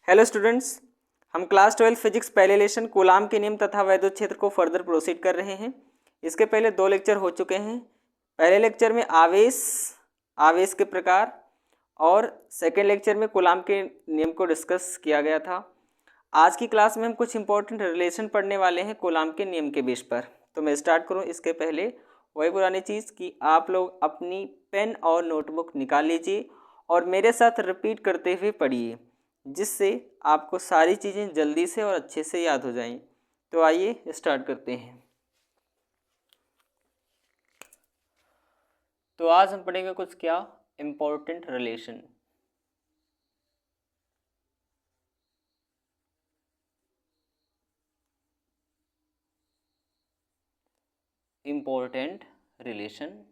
Hello students, हम class 12 physics पहले lesson coulomb के नियम तथा वैद्युत क्षेत्र को फर्दर प्रोसीड कर रहे हैं। इसके पहले 2 लेक्चर हो चुके हैं। पहले लेक्चर में आवेश के प्रकार और सेकेंड लेक्चर में कूलाम के नियम को डिस्कस किया गया था। आज की क्लास में हम कुछ इंपॉर्टेंट रिलेशन पढ़ने वाले हैं कूलाम के नियम के बेस पर। तो मैं स्टार्ट करूँ इसके पहले वही पुरानी चीज़ कि आप लोग अपनी पेन और नोटबुक निकाल लीजिए और मेरे साथ रिपीट करते हुए पढ़िए, जिससे आपको सारी चीज़ें जल्दी से और अच्छे से याद हो जाएं। तो आइए स्टार्ट करते हैं। तो आज हम पढ़ेंगे कुछ क्या इम्पोर्टेंट रिलेशन। इम्पोर्टेंट रिलेशन,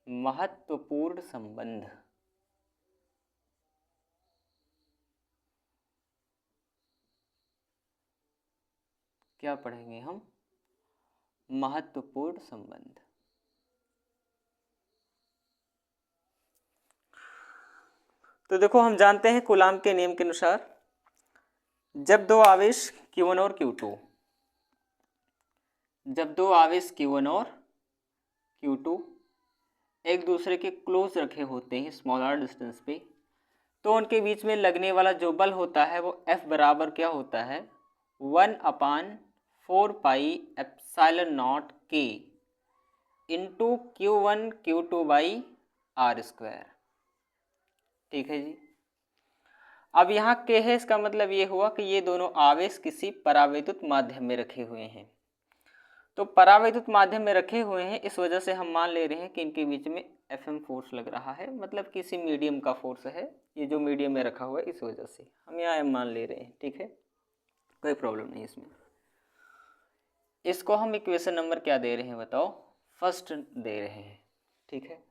महत्वपूर्ण संबंध। क्या पढ़ेंगे हम? महत्वपूर्ण संबंध। तो देखो, हम जानते हैं कूलाम के नियम के अनुसार जब दो आवेश Q1 और Q2 और Q2 एक दूसरे के क्लोज रखे होते हैं स्मॉल r डिस्टेंस पे, तो उनके बीच में लगने वाला जो बल होता है वो F बराबर क्या होता है? 1/4 pi epsilon not K into Q1 Q2 by R square. ठीक है जी। अब यहाँ K है, इसका मतलब ये हुआ कि ये दोनों आवेश किसी परावैद्युत माध्यम में रखे हुए हैं। तो परावैद्युत माध्यम में रखे हुए हैं, इस वजह से हम मान ले रहे हैं कि इनके बीच में Fm फोर्स लग रहा है, मतलब किसी मीडियम का फोर्स है। ये जो मीडियम में रखा हुआ है इस वजह से हम यहाँ M मान ले रहे हैं। ठीक है, कोई प्रॉब्लम नहीं इसमें। इसको हम इक्वेशन नंबर क्या दे रहे हैं बताओ? फर्स्ट दे रहे हैं। ठीक है,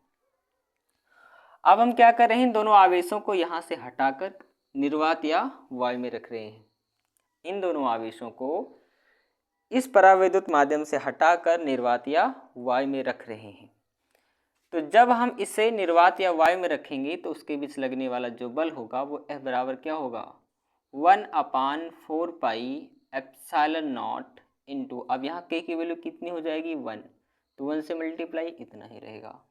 अब हम क्या कर रहे हैं, इन दोनों आवेशों को यहाँ से हटाकर निर्वात या वायु में रख रहे हैं। इन दोनों आवेशों को इस परावैद्युत माध्यम से हटाकर निर्वात या वायु में रख रहे हैं। तो जब हम इसे निर्वात या वायु में रखेंगे तो उसके बीच लगने वाला जो बल होगा वो F बराबर क्या होगा? 1/4 पाई एप्सिलॉन नॉट इंटू, अब यहाँ K की वैल्यू कितनी हो जाएगी? 1, तो 1 से मल्टीप्लाई इतना ही रहेगा,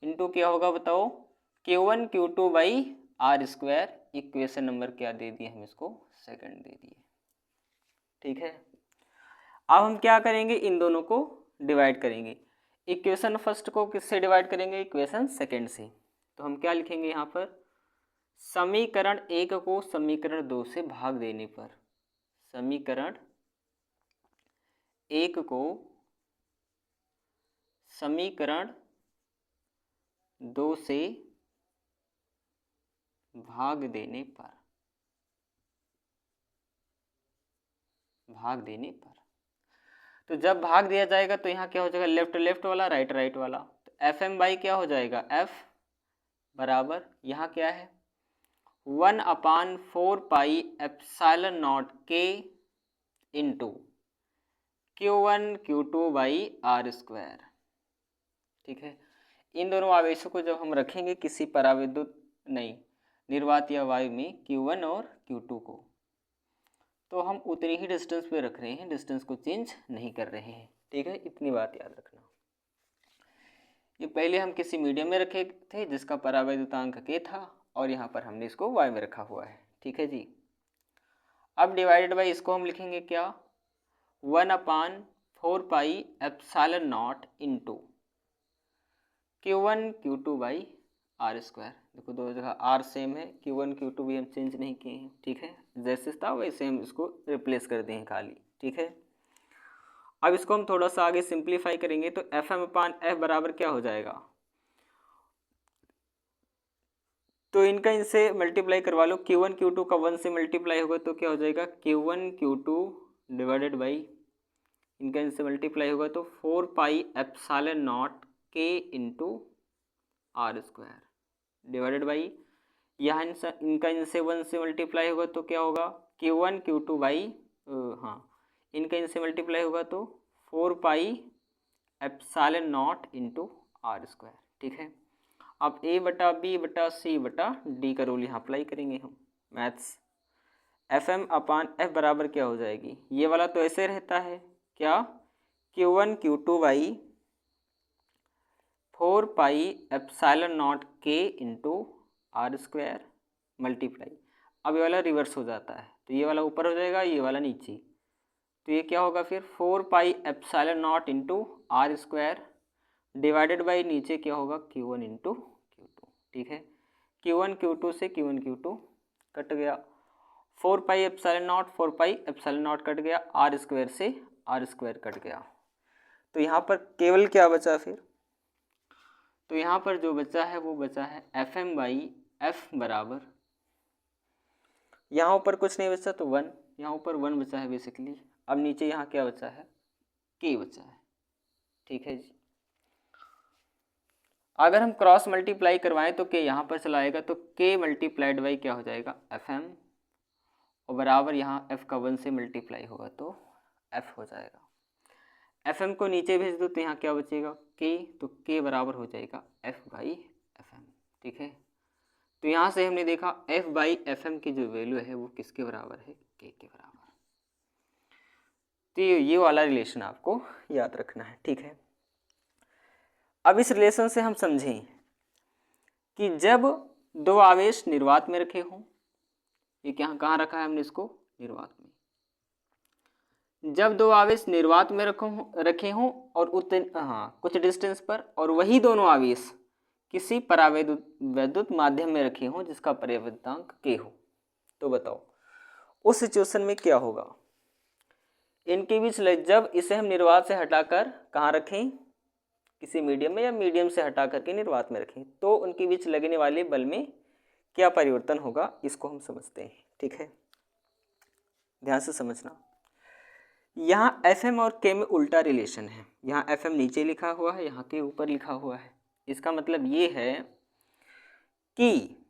इंटू क्या होगा बताओ? Q1 Q2 by R square. Equation number क्या दे दिए हम इसको? सेकंड दे दिए। ठीक है, अब हम क्या करेंगे, इन दोनों को डिवाइड करेंगे। इक्वेशन फर्स्ट को किससे डिवाइड करेंगे? इक्वेशन सेकंड से। तो हम क्या लिखेंगे यहाँ पर? समीकरण 1 को समीकरण 2 से भाग देने पर, समीकरण 1 को समीकरण 2 से भाग देने पर, तो जब भाग दिया जाएगा तो यहाँ क्या हो जाएगा? लेफ्ट लेफ्ट वाला, राइट राइट वाला। तो Fm बाई क्या हो जाएगा? F बराबर यहाँ क्या है? 1/4 pi epsilon not K into Q1 Q2 by R square. ठीक है, इन दोनों आवेशों को जब हम रखेंगे किसी परावैद्युत निर्वात या वायु में Q1 और Q2 को, तो हम उतनी ही डिस्टेंस पे रख रहे हैं, डिस्टेंस को चेंज नहीं कर रहे हैं। ठीक है, इतनी बात याद रखना। ये पहले हम किसी मीडियम में रखे थे जिसका परावैद्युतांक K था, और यहाँ पर हमने इसको वायु में रखा हुआ है। ठीक है जी। अब डिवाइडेड बाई इसको हम लिखेंगे क्या? 1/4 pi epsilon not into Q1 Q2 by R square. देखो दो जगह R सेम है, Q1 Q2 भी हम चेंज नहीं किए हैं। ठीक है, जैसे था वैसे हम इसको रिप्लेस कर दें खाली। ठीक है, अब इसको हम थोड़ा सा आगे सिंप्लीफाई करेंगे तो Fm/F बराबर क्या हो जाएगा? तो इनका इनसे मल्टीप्लाई करवा लो। Q1 Q2 का 1 से मल्टीप्लाई होगा तो क्या हो जाएगा? Q1 Q2 डिवाइडेड बाई, इनका इनसे मल्टीप्लाई होगा तो 4 पाई epsilon not K into R square divided by, यहाँ इनका इनसे 1 से मल्टीप्लाई होगा तो क्या होगा? Q1 Q2 बाई, हाँ, इनका इनसे मल्टीप्लाई होगा तो 4 पाई epsilon not into R square. ठीक है, अब A बटा B बटा C बटा D का रूल यहाँ अप्लाई करेंगे हम। Maths, F M upon F बराबर क्या हो जाएगी, ये वाला तो ऐसे रहता है क्या, Q1 Q2 by 4 pi epsilon not के इंटू आर स्क्वायर मल्टीप्लाई। अब ये वाला रिवर्स हो जाता है, तो ये वाला ऊपर हो जाएगा, ये वाला नीचे, तो ये क्या होगा फिर 4 pi epsilon not into R square divided by नीचे क्या होगा Q1 इंटू Q2। ठीक है, Q1 Q2 से Q1 Q2 कट गया, 4 pi epsilon not 4 pi epsilon not cut गया, आर स्क्वायर से आर स्क्वायर कट गया, तो यहाँ पर केवल क्या बचा फिर, तो यहाँ पर जो बचा है वो बचा है एफ एम बाई एफ बराबर, यहाँ ऊपर कुछ नहीं बचा तो 1, यहाँ ऊपर 1 बचा है बेसिकली। अब नीचे यहाँ क्या बचा है, के बचा है। ठीक है जी, अगर हम क्रॉस मल्टीप्लाई करवाएं तो के यहाँ पर चला आएगा, तो के मल्टीप्लाइड बाई क्या हो जाएगा एफ एम, और बराबर यहाँ एफ का 1 से मल्टीप्लाई होगा तो एफ हो जाएगा। एफ एम को नीचे भेज दो तो यहाँ क्या बचेगा के, तो के बराबर हो जाएगा एफ बाई एफ एम। ठीक है, तो यहाँ से हमने देखा एफ बाई एफ एम की जो वैल्यू है वो किसके बराबर है, के बराबर। तो ये वाला रिलेशन आपको याद रखना है। ठीक है, अब इस रिलेशन से हम समझें कि जब दो आवेश निर्वात में रखे हों, ये कहाँ रखा है हमने इसको, निर्वात में, जब दो आवेश निर्वात में रखे हों और कुछ डिस्टेंस पर, और वही दोनों आवेश किसी परावैद्युत माध्यम में रखे हों जिसका परिवर्तनांक के हो, तो बताओ उस सिचुएशन में क्या होगा। इनके बीच जब इसे हम निर्वात से हटाकर कहाँ रखें, किसी मीडियम में, या मीडियम से हटा करके निर्वात में रखें, तो उनके बीच लगने वाले बल में क्या परिवर्तन होगा, इसको हम समझते हैं। ठीक है, ध्यान से समझना। यहाँ एफ एम और के में उल्टा रिलेशन है, यहाँ एफ एम नीचे लिखा हुआ है, यहाँ के ऊपर लिखा हुआ है। इसका मतलब ये है कि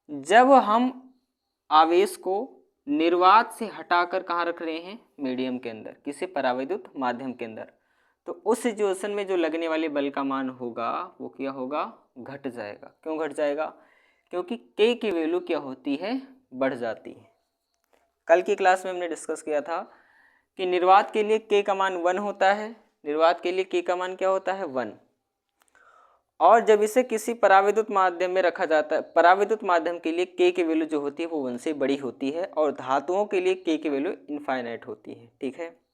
जब हम आवेश को निर्वात से हटाकर कहाँ रख रहे हैं, मीडियम के अंदर, किसी परावैद्युत माध्यम के अंदर, तो उस सिचुएशन में जो लगने वाले बल का मान होगा वो क्या होगा, घट जाएगा। क्यों घट जाएगा, क्योंकि के की वैल्यू क्या होती है, बढ़ जाती है। कल की क्लास में हमने डिस्कस किया था कि निर्वात के लिए के का मान 1 होता है, निर्वात के लिए के का मान क्या होता है 1, और जब इसे किसी परावैद्युत माध्यम में रखा जाता है, परावैद्युत माध्यम के लिए के की वैल्यू जो होती है वो 1 से बड़ी होती है, और धातुओं के लिए के की वैल्यू इनफाइनाइट होती है। ठीक है,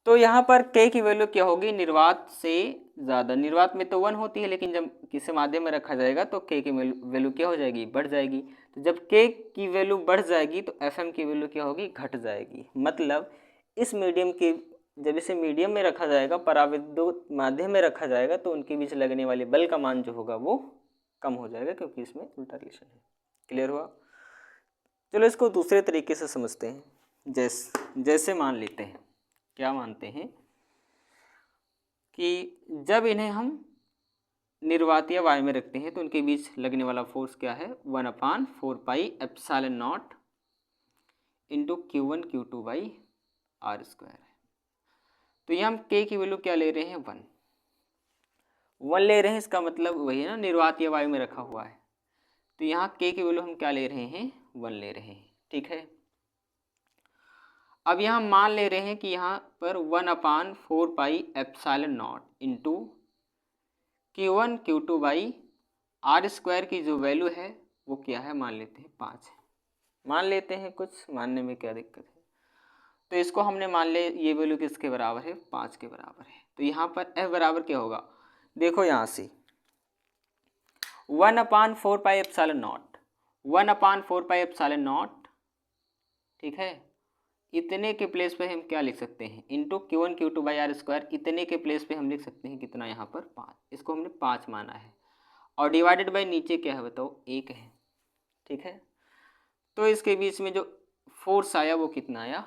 तो यहाँ पर के की वैल्यू क्या होगी, निर्वात से ज़्यादा, निर्वात में तो 1 होती है, लेकिन जब किसी माध्यम में रखा जाएगा तो के की वैल्यू क्या हो जाएगी, बढ़ जाएगी। तो जब के की वैल्यू बढ़ जाएगी तो एफ एम की वैल्यू क्या होगी, घट जाएगी। मतलब इस मीडियम के, जब इसे मीडियम में रखा जाएगा, परावैद्युत माध्यम में रखा जाएगा, तो उनके बीच लगने वाले बल का मान जो होगा वो कम हो जाएगा, क्योंकि इसमें उल्टा रिलेशन है। क्लियर हुआ। चलो इसको दूसरे तरीके से समझते हैं। जैसे मान लेते हैं, क्या मानते हैं कि जब इन्हें हम निर्वात या वायु में रखते हैं तो उनके बीच लगने वाला फोर्स क्या है, 1/4 pi epsilon not into Q1 Q2 by R square है। तो ये हम के की वैल्यू क्या ले रहे हैं, 1 ले रहे हैं, इसका मतलब वही है ना, निर्वात या वायु में रखा हुआ है, तो यहाँ के की वैल्यू हम क्या ले रहे हैं, 1 ले रहे हैं। ठीक है, अब यहाँ मान ले रहे हैं कि यहाँ पर 1/4 pi epsilon not into Q1 Q2 by R square की जो वैल्यू है वो क्या है, मान लेते हैं 5 है। मान लेते हैं, कुछ मानने में क्या दिक्कत है, तो इसको हमने मान ले, ये वैल्यू किसके बराबर है, 5 के बराबर है। तो यहाँ पर F बराबर क्या होगा, देखो यहाँ से 1/4 pi epsilon not, 1/4 pi epsilon not, ठीक है, इतने के प्लेस पे हम क्या लिख सकते हैं, into Q1 Q2 by R square, इतने के प्लेस पे हम लिख सकते हैं कितना, यहाँ पर 5, इसको हमने 5 माना है, और डिवाइडेड बाई नीचे क्या है बताओ, 1 है। ठीक है, तो इसके बीच में जो फोर्स आया वो कितना आया,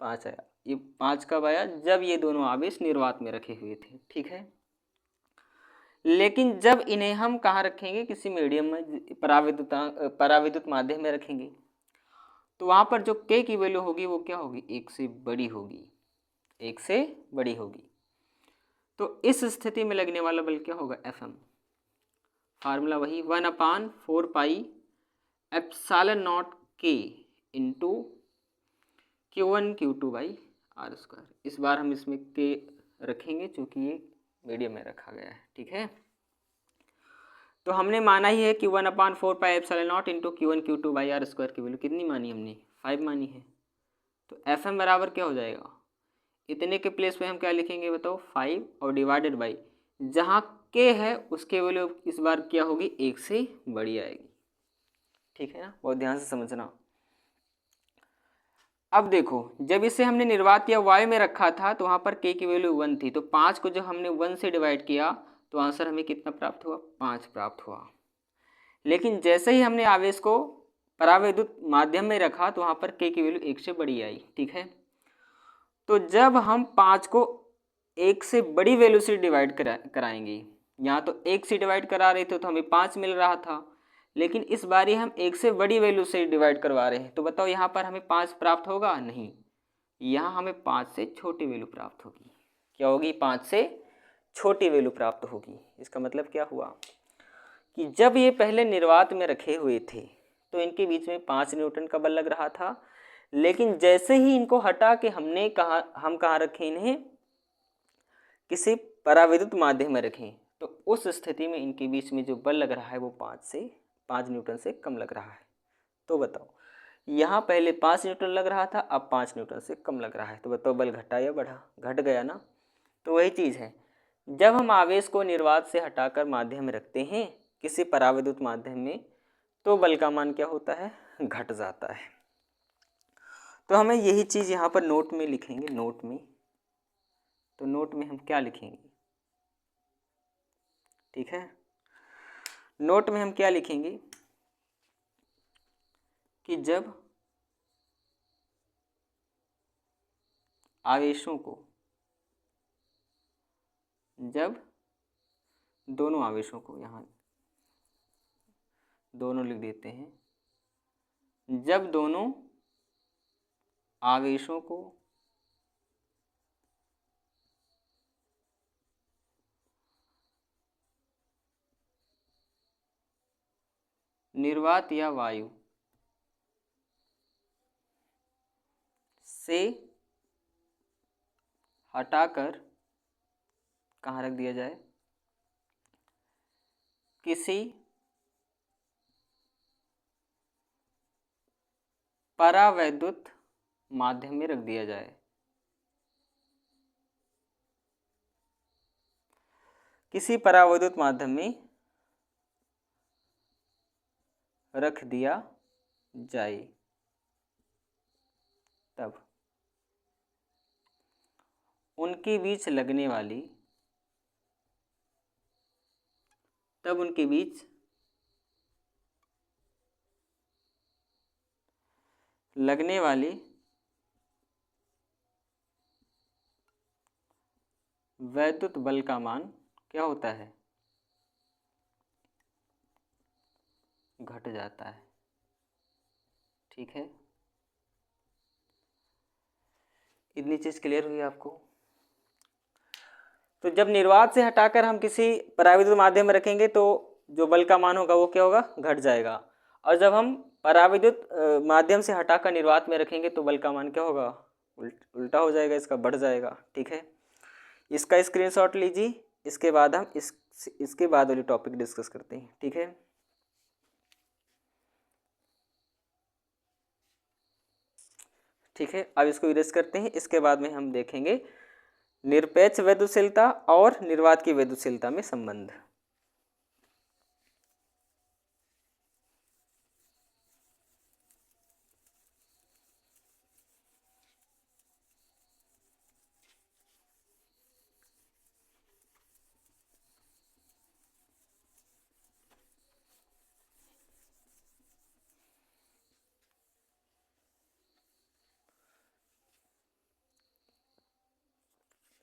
5 आया। ये 5 कब आया, जब ये दोनों आवेश निर्वात में रखे हुए थे। ठीक है, लेकिन जब इन्हें हम कहाँ रखेंगे, किसी मीडियम में, परावैद्युत माध्यम में रखेंगे, तो वहाँ पर जो के की वैल्यू होगी वो क्या होगी, 1 से बड़ी होगी, 1 से बड़ी होगी। तो इस स्थिति में लगने वाला बल क्या होगा, एफ एम, फार्मूला वही 1/4 पाई एप्सिलॉन नॉट के into Q1 Q2 by R square. इस बार हम इसमें के रखेंगे चूंकि ये मीडियम में रखा गया है, ठीक है। तो हमने माना ही है Q1/4 pi epsilon not into Q1 Q2 by R square की वैल्यू कितनी मानी हमने, 5 मानी है। तो FM बराबर क्या हो जाएगा, इतने के प्लेस पे हम क्या लिखेंगे बताओ, 5 और डिवाइडेड बाई जहाँ के है उसके वैल्यू इस बार क्या होगी, 1 से बड़ी आएगी, ठीक है ना, बहुत ध्यान से समझना। अब देखो जब इसे हमने निर्वात या वायु में रखा था तो वहाँ पर k की वैल्यू 1 थी, तो 5 को जब हमने 1 से डिवाइड किया तो आंसर हमें कितना प्राप्त हुआ, 5 प्राप्त हुआ। लेकिन जैसे ही हमने आवेश को परावैद्युत माध्यम में रखा तो वहाँ पर k की वैल्यू 1 से बड़ी आई, ठीक है। तो जब हम 5 को 1 से बड़ी वैल्यू से डिवाइड कराएंगे, यहाँ तो 1 से डिवाइड करा रहे थे तो हमें 5 मिल रहा था, लेकिन इस बारी हम 1 से बड़ी वैल्यू से डिवाइड करवा रहे हैं, तो बताओ यहाँ पर हमें 5 प्राप्त होगा, नहीं, यहाँ हमें 5 से छोटी वैल्यू प्राप्त होगी। क्या होगी, 5 से छोटी वैल्यू प्राप्त होगी। इसका मतलब क्या हुआ कि जब ये पहले निर्वात में रखे हुए थे तो इनके बीच में 5 न्यूटन का बल लग रहा था, लेकिन जैसे ही इनको हटा के हम कहाँ रखें, इन्हें किसी परावैद्युत माध्यम में रखें, तो उस स्थिति में इनके बीच में जो बल लग रहा है वो 5 न्यूटन से कम लग रहा है। तो बताओ यहाँ पहले 5 न्यूटन लग रहा था, अब 5 न्यूटन से कम लग रहा है, तो बताओ बल घटा या बढ़ा, घट गया ना। तो वही चीज़ है, जब हम आवेश को निर्वात से हटाकर माध्यम में रखते हैं किसी परावैद्युत माध्यम में, तो बल का मान क्या होता है, घट जाता है। तो हमें यही चीज़ यहाँ पर नोट में लिखेंगे, नोट में, तो नोट में हम क्या लिखेंगे, ठीक है, नोट में हम क्या लिखेंगे कि जब आवेशों को, जब दोनों आवेशों को, यहाँ दोनों लिख देते हैं, जब दोनों आवेशों को निर्वात या वायु से हटाकर कहाँ रख दिया जाए, किसी परावैद्युत माध्यम में रख दिया जाए, किसी परावैद्युत माध्यम में रख दिया जाए, तब उनके बीच लगने वाली, तब उनके बीच लगने वाली वैद्युत बल का मान क्या होता है, घट जाता है, ठीक है। इतनी चीज़ क्लियर हुई आपको। तो जब निर्वात से हटाकर हम किसी परावैद्युत माध्यम में रखेंगे तो जो बल का मान होगा वो क्या होगा, घट जाएगा, और जब हम परावैद्युत माध्यम से हटाकर निर्वात में रखेंगे तो बल का मान क्या होगा, उल्टा हो जाएगा, इसका बढ़ जाएगा, ठीक है। इसका स्क्रीनशॉट लीजिए, इसके बाद हम इसके बाद वाली टॉपिक डिस्कस करते हैं, ठीक है। ठीक है, अब इसको इरेज करते हैं, इसके बाद में हम देखेंगे निरपेक्ष वैद्युतशीलता और निर्वात की वैद्युतशीलता में संबंध।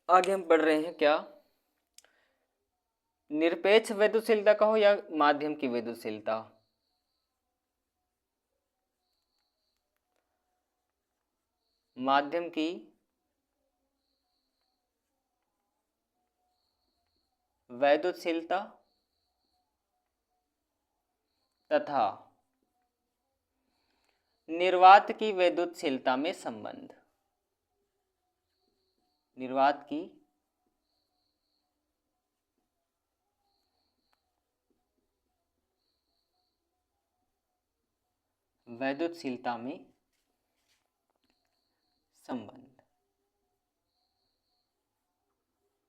आगे हम पढ़ रहे हैं क्या, निरपेक्ष वैद्युतशीलता का हो या माध्यम की वैद्युतशीलता, माध्यम की वैद्युतशीलता तथा निर्वात की वैद्युतशीलता में संबंध। निर्वात की वैद्युतशीलता में संबंध।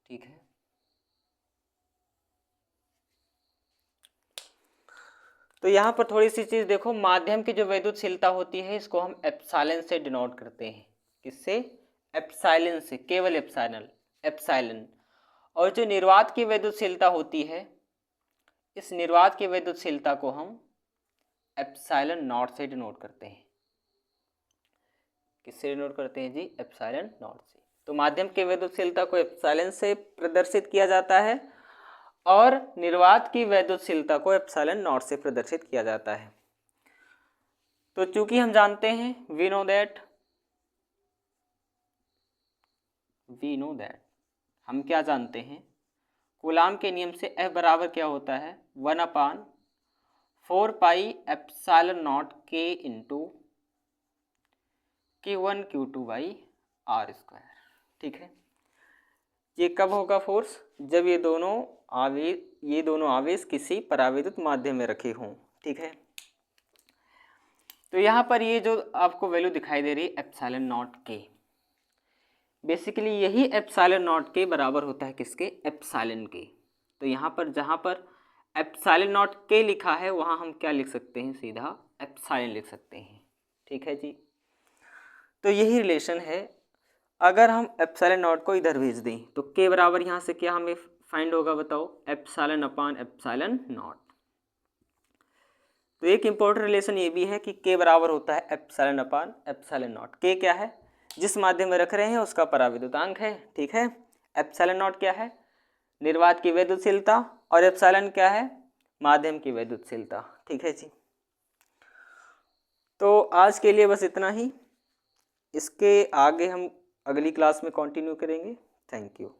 ठीक है, तो यहाँ पर थोड़ी सी चीज देखो, माध्यम की जो वैद्युतशीलता होती है इसको हम एप्सिलॉन से डिनोट करते हैं। किससे? एप्सिलॉन से, केवल एप्सिलॉन, एप्सिलॉन। और जो निर्वात की वैद्युतशीलता होती है, इस निर्वात की वैद्युतशीलता को हम एप्सिलॉन नॉट से डिनोट करते हैं। किससे डिनोट करते हैं जी? एप्सिलॉन नॉट से। तो माध्यम की वैद्युतशीलता को एप्सिलॉन से प्रदर्शित किया जाता है और निर्वात की वैद्युतशीलता को एप्सिलॉन नॉट से प्रदर्शित किया जाता है। तो चूंकि हम जानते हैं, वी नो दैट हम क्या जानते हैं, कूलाम के नियम से F बराबर क्या होता है? 1/4 pi epsilon not K into Q1 Q2 by R square. ठीक है, ये कब होगा फोर्स? जब ये दोनों आवेश किसी परावैद्युत माध्यम में रखे हों। ठीक है, तो यहाँ पर ये जो आपको वैल्यू दिखाई दे रही है एप्सिलॉन नॉट K, बेसिकली यही एप्सिलॉन नॉट के बराबर होता है किसके? एप्सिलॉन के। तो यहाँ पर जहाँ पर एप्सिलॉन नॉट के लिखा है वहाँ हम क्या लिख सकते हैं? सीधा एप्सिलॉन लिख सकते हैं। ठीक है जी, तो यही रिलेशन है। अगर हम एप्सिलॉन नॉट को इधर भेज दें तो के बराबर यहाँ से क्या हमें फाइंड होगा? बताओ, एप्सिलॉन अपान एप्सिलॉन नॉट। तो एक इम्पोर्टेंट रिलेशन ये भी है कि के बराबर होता है एप्सिलॉन अपान एप्सिलॉन नॉट। के क्या है? जिस माध्यम में रख रहे हैं उसका परावैद्युतांक है। ठीक है, एप्सिलॉन नॉट क्या है? निर्वात की वैद्युतशीलता, और एप्सिलॉन क्या है? माध्यम की वैद्युतशीलता। ठीक है जी, तो आज के लिए बस इतना ही। इसके आगे हम अगली क्लास में कंटिन्यू करेंगे। Thank you.